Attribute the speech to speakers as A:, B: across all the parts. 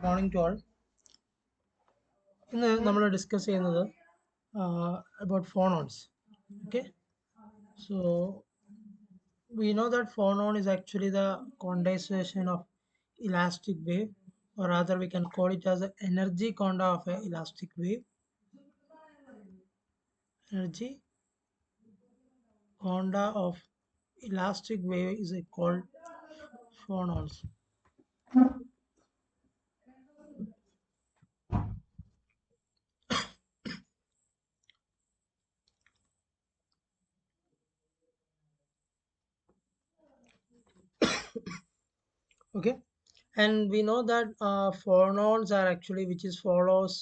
A: Morning to all. ഇന്ന് നമ്മൾ discuss ചെയ്യുന്നത് about phonons. Okay, so we know that phonon is actually the condensation of elastic wave, or rather we can call it as the energy conda of a elastic wave. Energy conda of elastic wave is called phonons. Okay, and we know that phonons are actually which is follows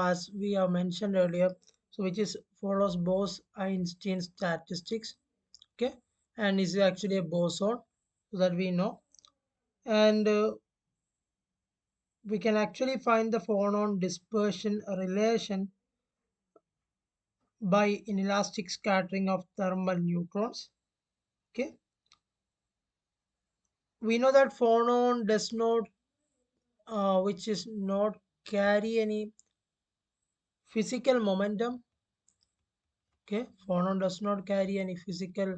A: as we have mentioned earlier, so which is follows Bose-Einstein statistics. Okay, and is actually a boson, so that we know. And we can actually find the phonon dispersion relation by inelastic scattering of thermal neutrons. Okay, we know that phonon does not which is not carry any physical momentum. Okay, phonon does not carry any physical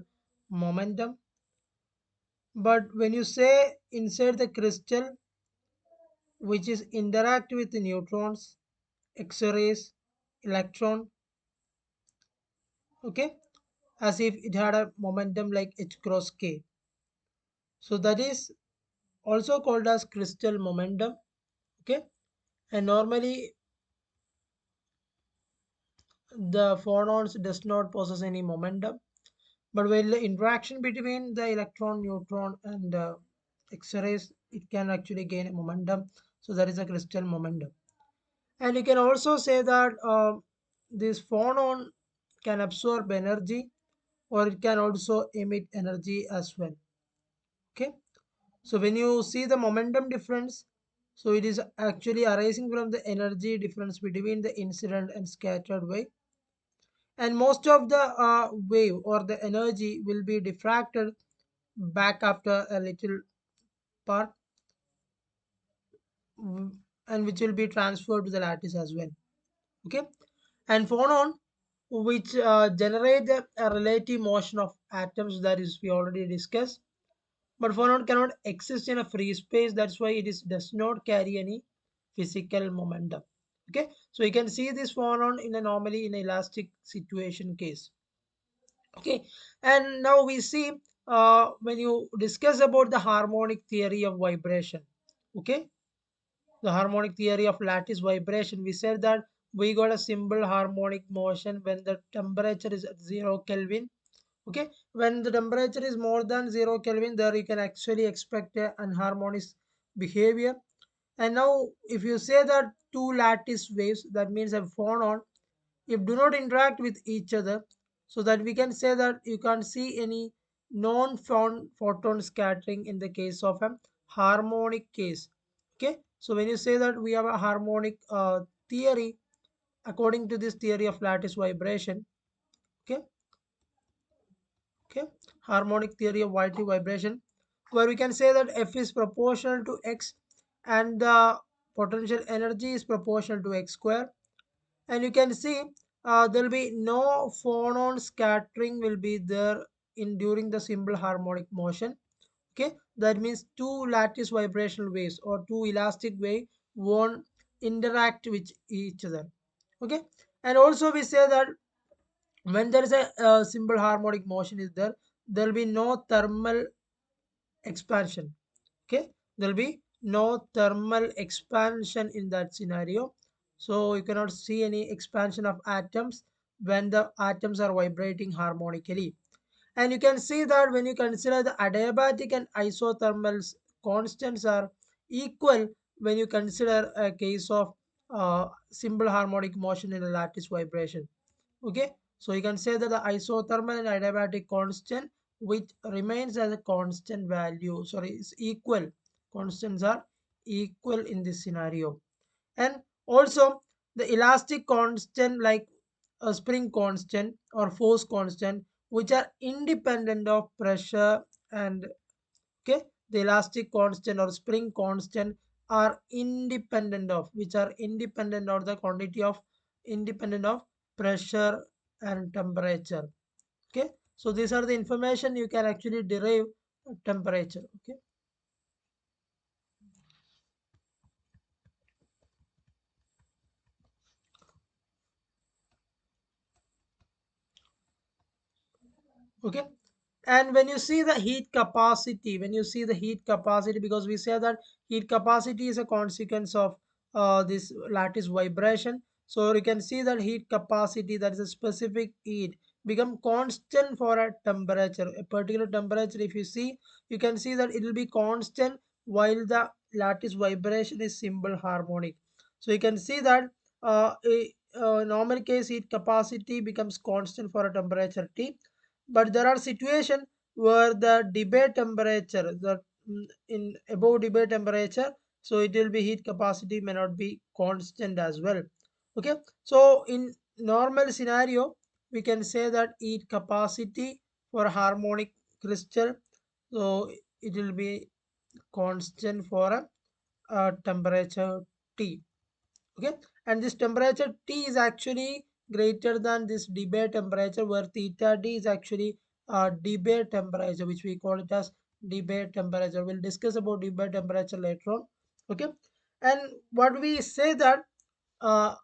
A: momentum, but when you say inside the crystal which is interact with the neutrons, x-rays, electron, okay, as if it had a momentum like h cross k, so that is also called as crystal momentum. Okay, and normally the phonons does not possess any momentum, but when the interaction between the electron, neutron, and X-rays, it can actually gain a momentum. So that is a crystal momentum. And you can also say that this phonon can absorb energy, or it can also emit energy as well. Okay. So when you see the momentum difference, so it is actually arising from the energy difference between the incident and scattered wave, and most of the wave or the energy will be diffracted back after a little part, and which will be transferred to the lattice as well. Okay, and phonon which generate a relative motion of atoms, that is we already discussed, but phonon cannot exist in a free space, that's why it is does not carry any physical momentum. Okay, so you can see this phonon in a normally in elastic situation case. Okay, and now we see when you discuss about the harmonic theory of vibration. Okay, the harmonic theory of lattice vibration, we said that we got a simple harmonic motion when the temperature is at 0 Kelvin. Okay, when the temperature is more than 0 Kelvin, there you can actually expect a unharmonious behavior. And now if you say that two lattice waves, that means a phonon, if do not interact with each other, so that we can say that you can't see any non-photon scattering in the case of a harmonic case. Okay, so when you say that we have a harmonic theory, according to this theory of lattice vibration, okay, okay, harmonic theory of lattice vibration, where we can say that F is proportional to X and the potential energy is proportional to X square, and you can see there will be no phonon scattering will be there in during the simple harmonic motion. Okay, that means two lattice vibrational waves or two elastic wave won't interact with each other. Okay, and also we say that when there is a simple harmonic motion is there will be no thermal expansion. Okay, there will be no thermal expansion in that scenario, so you cannot see any expansion of atoms when the atoms are vibrating harmonically. And you can see that when you consider the adiabatic and isothermal constants are equal when you consider a case of simple harmonic motion in a lattice vibration. Okay, so you can say that the isothermal and adiabatic constant which remains as a constant value, sorry, is equal, constants are equal in this scenario. And also the elastic constant like a spring constant or force constant, which are independent of pressure, and okay, the elastic constant or spring constant are independent of the quantity of independent of pressure and temperature. Okay, so these are the information you can actually derive temperature. Okay. Okay, and when you see the heat capacity, because we say that heat capacity is a consequence of this lattice vibration, so you can see that heat capacity, that is a specific heat, become constant for a temperature, a particular temperature. If you see, you can see that it will be constant while the lattice vibration is simple harmonic. So you can see that normal case heat capacity becomes constant for a temperature T, but there are situations where the debate temperature, in above debate temperature, so it will be heat capacity may not be constant as well. Okay, so in normal scenario we can say that heat capacity for harmonic crystal, so it will be constant for a temperature T. Okay, and this temperature T is actually greater than this debate temperature, where theta D is actually debate temperature, which we call it as debate temperature. We'll discuss about debate temperature later on. Okay, and what we say that uh,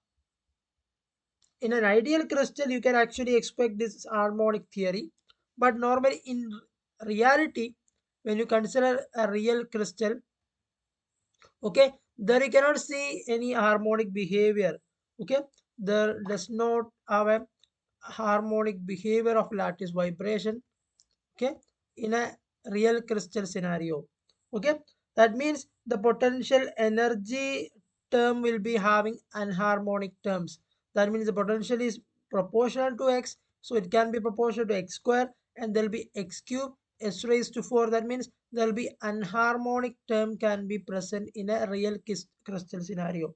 A: in an ideal crystal you can actually expect this harmonic theory, but normally in reality, when you consider a real crystal, okay, there you cannot see any harmonic behavior. Okay, there does not have a harmonic behavior of lattice vibration. Okay, in a real crystal scenario. Okay, that means the potential energy term will be having anharmonic terms. That means the potential is proportional to x, so it can be proportional to x square, and there will be x cube s raised to 4. That means there will be anharmonic term can be present in a real crystal scenario.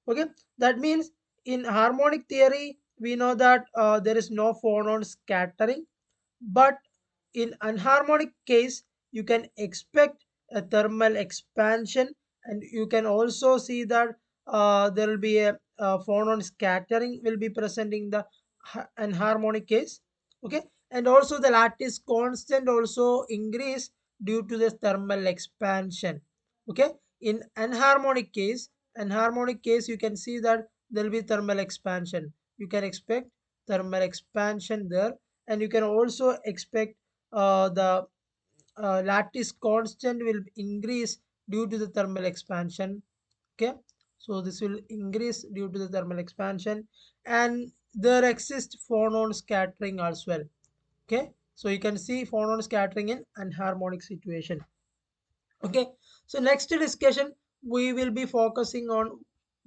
A: Okay, that means in harmonic theory we know that there is no phonon scattering, but in anharmonic case you can expect a thermal expansion, and you can also see that there will be a phonon scattering will be present in the anharmonic case. Okay, and also the lattice constant also increase due to the thermal expansion. Okay, in anharmonic case you can see that there will be thermal expansion. You can expect thermal expansion there, and you can also expect the lattice constant will increase due to the thermal expansion. Okay, so this will increase due to the thermal expansion, and there exists phonon scattering as well. Okay, so you can see phonon scattering in anharmonic situation. Okay, so next discussion we will be focusing on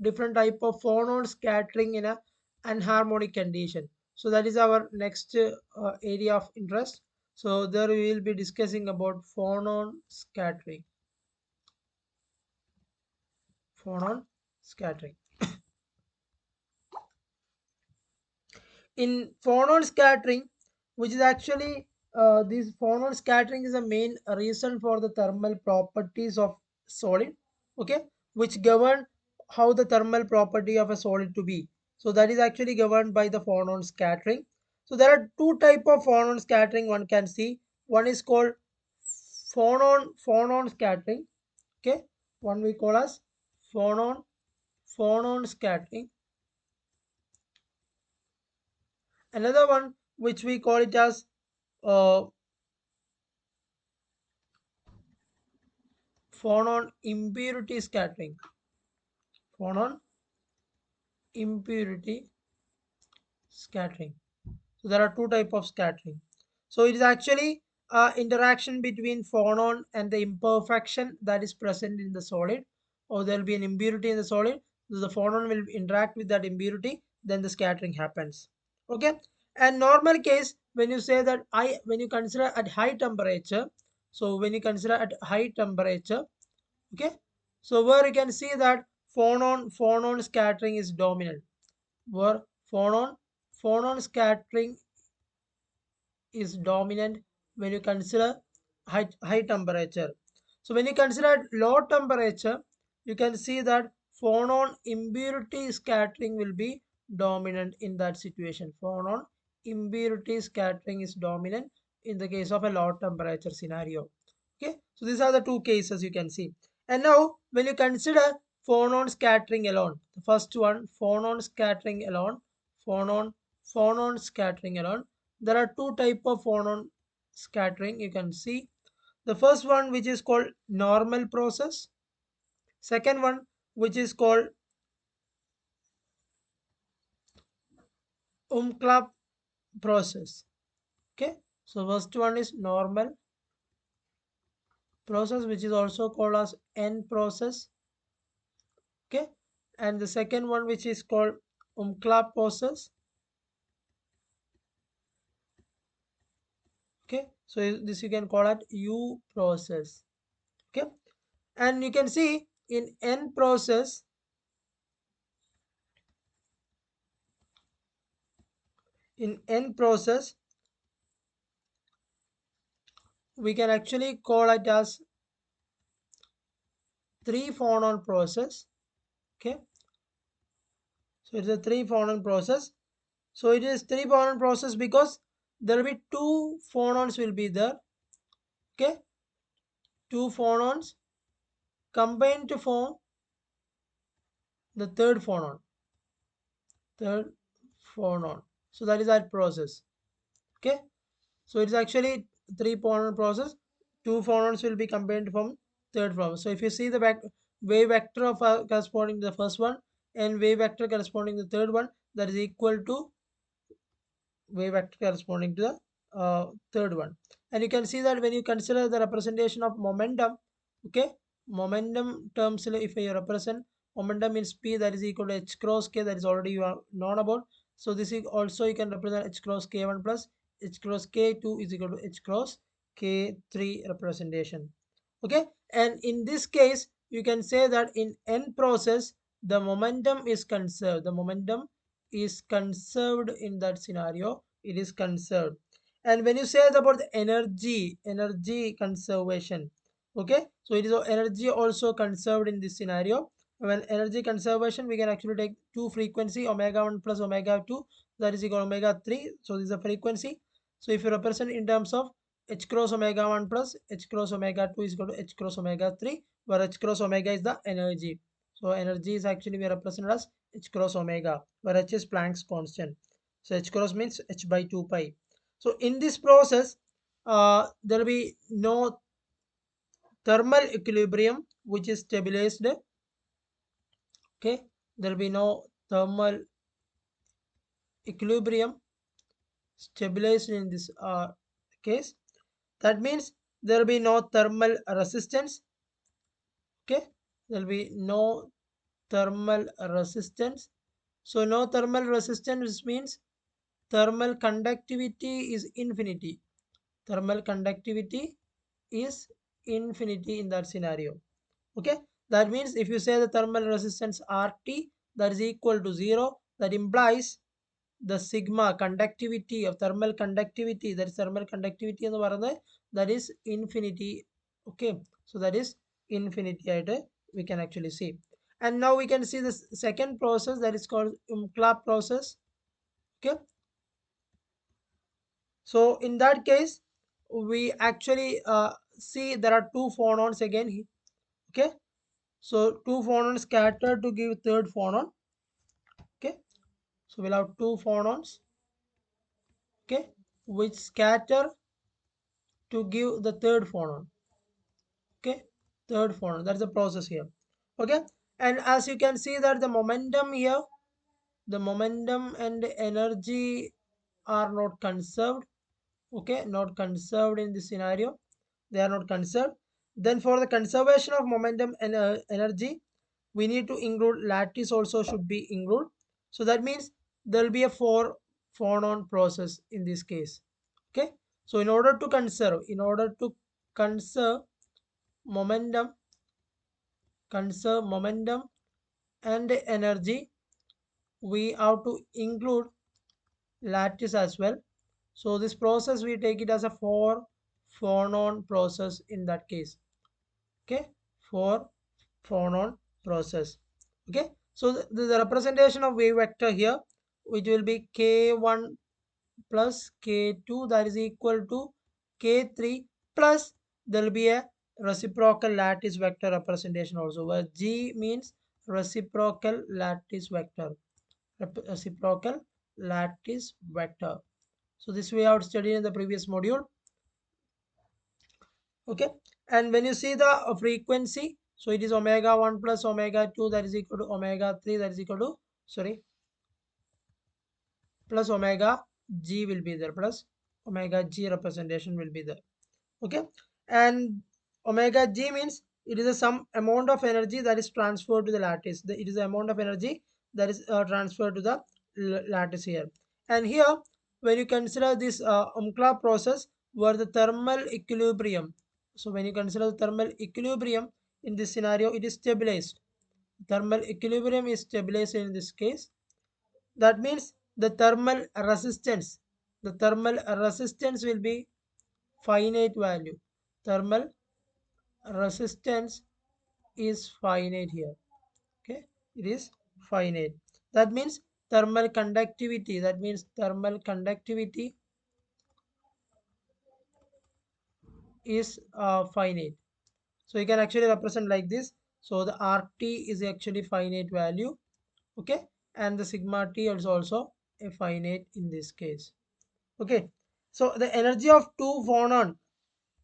A: different type of phonon scattering in a anharmonic condition. So that is our next area of interest. So there we will be discussing about phonon scattering. In phonon scattering, which is actually this phonon scattering is the main reason for the thermal properties of solid. Okay, which govern how the thermal property of a solid to be. So that is actually governed by the phonon scattering. So there are two type of phonon scattering one can see. One is called phonon scattering. Okay, one we call as phonon scattering. Another one which we call it as uh, phonon impurity scattering. Phonon impurity scattering. So there are two type of scattering. So it is actually interaction between phonon and the imperfection that is present in the solid, or there will be an impurity in the solid. So the phonon will interact with that impurity, then the scattering happens. Okay, and normal case when you say that when you consider at high temperature, so when you consider at high temperature, okay, so where you can see that phonon scattering is dominant, where phonon scattering is dominant when you consider high temperature. So when you consider low temperature, you can see that phonon impurity scattering will be dominant in that situation. Phonon impurity scattering is dominant in the case of a low temperature scenario. Okay, so these are the two cases you can see. And now when you consider phonon scattering alone, the first one, phonon scattering alone, phonon phonon scattering alone, there are two type of phonon scattering you can see. The first one, which is called normal process. Second one, which is called umclap process. Okay, so first one is normal process, which is also called as N process. Okay, and the second one, which is called umclap process. Okay, so this you can call it U process. Okay, and you can see in N process, in N process we can actually call it as three phonon process. Okay, so it's a three phonon process. So it is three phonon process because there will be two phonons will be there. Okay, two phonons combined to form the third phonon. So that is that process. Okay, so it's actually three phonon process. Two phonons will be combined to form third phonon. So if you see the wave vector of corresponding to the first one and wave vector corresponding to the third one, that is equal to wave vector corresponding to the third one. And you can see that when you consider the representation of momentum, okay, momentum terms, if you represent momentum in p, that is equal to h cross k, that is already you are known about. So this is also you can represent h cross k1 plus h cross k2 is equal to h cross k3 representation. Okay, and in this case you can say that in n process the momentum is conserved. The momentum is conserved in that scenario. It is conserved. And when you say about the energy conservation, okay, so it is energy also conserved in this scenario. When energy conservation, we can actually take two frequency, omega 1 plus omega 2, that is equal to omega 3. So this is a frequency. So if you represent in terms of h cross omega 1 plus h cross omega 2 is equal to h cross omega 3, where h cross omega is the energy. So energy is actually we represent as h cross omega, where h is Planck's constant. So h cross means h by 2 pi. So in this process, there will be no thermal equilibrium which is stabilized. Okay, there will be no thermal equilibrium stabilized in this case. That means there will be no thermal resistance. Okay, there will be no thermal resistance. So no thermal resistance means thermal conductivity is infinity. Thermal conductivity is infinity in that scenario. Okay, that means if you say the thermal resistance RT, that is equal to 0, that implies the sigma conductivity of thermal conductivity, that is thermal conductivity എന്ന് പറയുന്നത്, that is infinity. Okay, so that is infinity ആയിട്ട് we can actually see. And now we can see the second process, that is called Umklapp process. Okay, so in that case we actually see there are two phonons again. Okay, so two phonons scattered to give third phonon. Okay, so we'll have two phonons, okay, which scatter to give the third phonon. Okay, third phonon, that's the process here. Okay, and as you can see that the momentum here, the momentum and energy are not conserved. Okay, not conserved in this scenario, they are not conserved. Then for the conservation of momentum and energy, we need to include lattice also should be included. So that means there will be a four phonon process in this case. Okay, so in order to conserve momentum conserve momentum and energy, we have to include lattice as well. So this process we take it as a four phonon process in that case. Okay, four phonon process. Okay, so the representation of wave vector here, which will be k1 plus k2, that is equal to k3, plus there will be a reciprocal lattice vector representation also, where G means reciprocal lattice vector. Reciprocal lattice vector. So this we have studied in the previous module. Okay, and when you see the frequency, so it is omega 1 plus omega 2, that is equal to omega 3, that is equal to, sorry, plus omega g will be there, plus omega g representation will be there. Okay, and omega g means it is a some amount of energy that is transferred to the lattice. It is the amount of energy that is transferred to the lattice here. And here, when you consider this Umkla process, where the thermal equilibrium, so when you consider the thermal equilibrium in this scenario, it is stabilized. Thermal equilibrium is stabilized in this case. That means the thermal resistance will be finite value. Thermal resistance is finite here. Okay, it is finite. That means thermal conductivity. That means thermal conductivity is finite. So you can actually represent like this. So the RT is actually finite value. Okay, and the sigma T is also a finite in this case. Okay, so the energy of two phonon,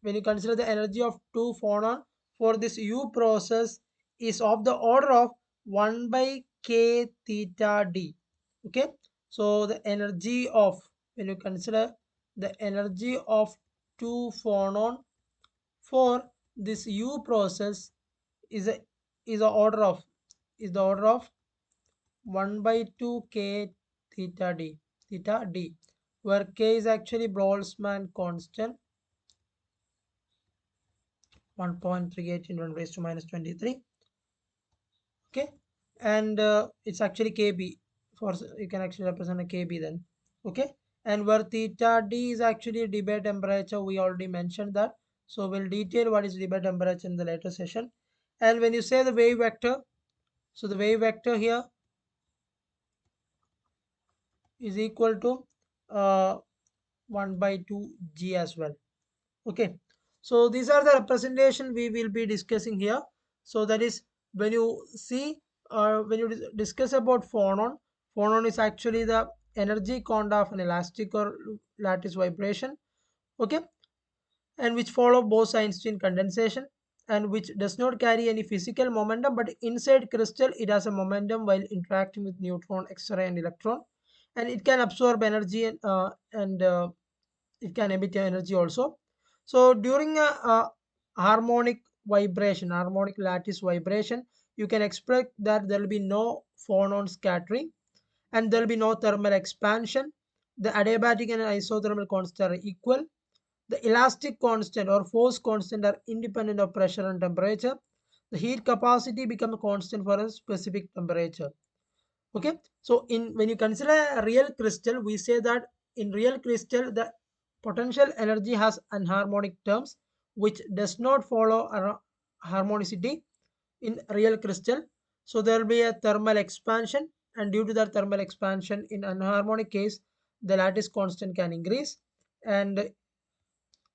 A: when you consider the energy of two phonon for this U process, is of the order of 1 by k theta d. Okay, so the energy of, when you consider the energy of two phonon for this U process is a is the order of, is the order of 1 by 2 k theta d, where k is actually Boltzmann constant, 1.38 into 10 raised to minus 23. Okay, and it's actually kb, for you can actually represent a kb then. Okay, and where theta d is actually debye temperature, we already mentioned that, so we'll detail what is debye temperature in the later session. And when you say the wave vector, so the wave vector here is equal to uh, 1 by 2 g as well. Okay, so these are the representation we will be discussing here. So that is, when you see, when you discuss about phonon is actually the energy quanta of an elastic or lattice vibration. Okay, and which follow Bose-Einstein condensation, and which does not carry any physical momentum, but inside crystal it has a momentum while interacting with neutron, X-ray and electron, and it can absorb energy and it can emit energy also. So during a harmonic lattice vibration, you can expect that there will be no phonon scattering and there will be no thermal expansion. The adiabatic and isothermal constants are equal. The elastic constant or force constant are independent of pressure and temperature. The heat capacity becomes constant for a specific temperature. Okay, so in when you consider a real crystal, we say that in real crystal the potential energy has anharmonic terms which does not follow a harmonicity in real crystal. So there will be a thermal expansion, and due to that thermal expansion in anharmonic case, the lattice constant can increase, and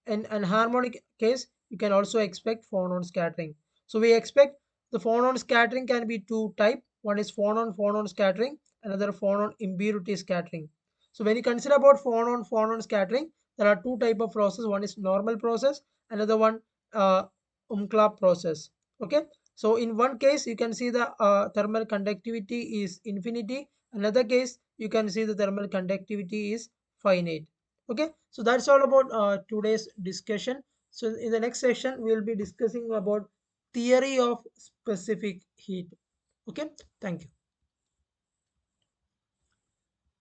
A: in an harmonic case, you can also expect phonon scattering. So we expect the phonon scattering can be two type. One is phonon scattering, another phonon impurity scattering. So when you consider about phonon scattering, there are two type of process. One is normal process, another one Umklapp process. Okay. So in one case, you can see the thermal conductivity is infinity. Another case, you can see the thermal conductivity is finite. Okay, so that's all about today's discussion. So in the next session we will be discussing about theory of specific heat. Okay, thank you.